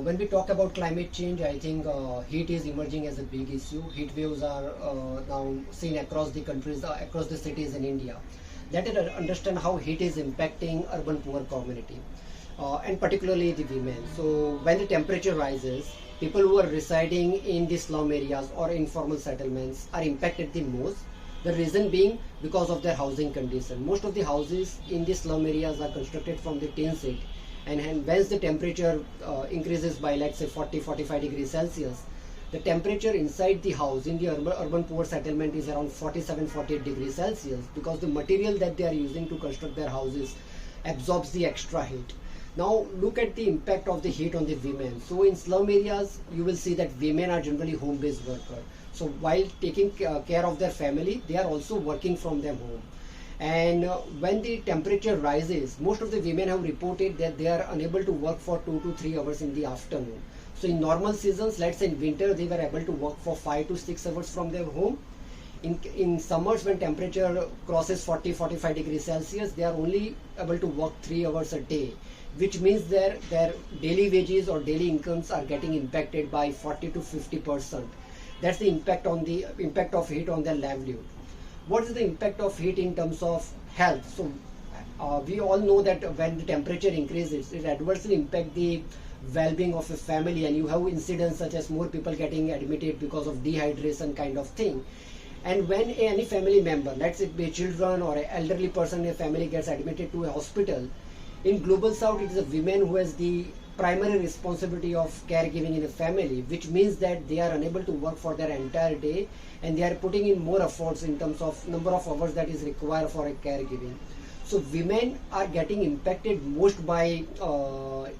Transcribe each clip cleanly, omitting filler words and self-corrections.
when we talk about climate change, I think heat is emerging as a big issue. Heat waves are now seen across the countries, across the cities in India. Let us understand how heat is impacting urban poor community, and particularly the women. So when the temperature rises, people who are residing in the slum areas or informal settlements are impacted the most. The reason being because of their housing condition. Most of the houses in the slum areas are constructed from the tin sheet, and once the temperature increases by, let's say, 40-45 degrees Celsius, the temperature inside the house in the urban poor settlement is around 47-48 degrees Celsius, because the material that they are using to construct their houses absorbs the extra heat. Now look at the impact of the heat on the women. So in slum areas, you will see that women are generally home-based workers. So while taking care of their family, they are also working from their home. And when the temperature rises, most of the women have reported that they are unable to work for 2 to 3 hours in the afternoon. So in normal seasons, let's say in winter, they were able to work for 5 to 6 hours from their home. In summers, when temperature crosses 40-45 degrees Celsius, they are only able to work 3 hours a day, which means their daily wages or daily incomes are getting impacted by 40 to 50%. That's the impact of heat on their livelihood. What is the impact of heat in terms of health? So we all know that when the temperature increases, it adversely impacts the well-being of a family, and you have incidents such as more people getting admitted because of dehydration kind of thing. And when any family member, let's say be children or an elderly person in a family, gets admitted to a hospital, in Global South, it is a women who has the primary responsibility of caregiving in a family, which means that they are unable to work for their entire day, and they are putting in more efforts in terms of number of hours that is required for a caregiving. So women are getting impacted most by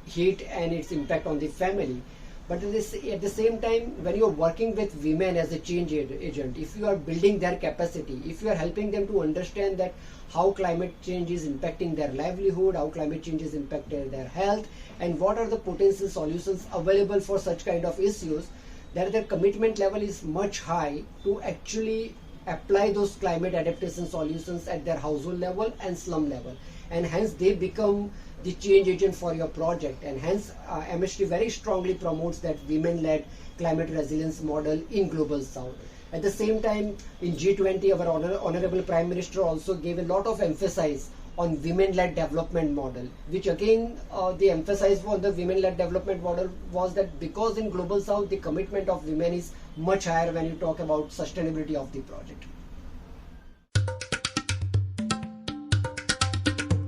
heat and its impact on the family. But at the same time, when you are working with women as a change agent, if you are building their capacity, if you are helping them to understand that how climate change is impacting their livelihood, how climate change is impacting their health, and what are the potential solutions available for such kind of issues, that their commitment level is much high to actually apply those climate adaptation solutions at their household level and slum level, and hence they become the change agent for your project. And hence MHT very strongly promotes that women-led climate resilience model in Global South. At the same time, in G20, our Honorable Prime Minister also gave a lot of emphasis on women-led development model, which again the emphasis for the women-led development model was that because in Global South the commitment of women is much higher when you talk about sustainability of the project.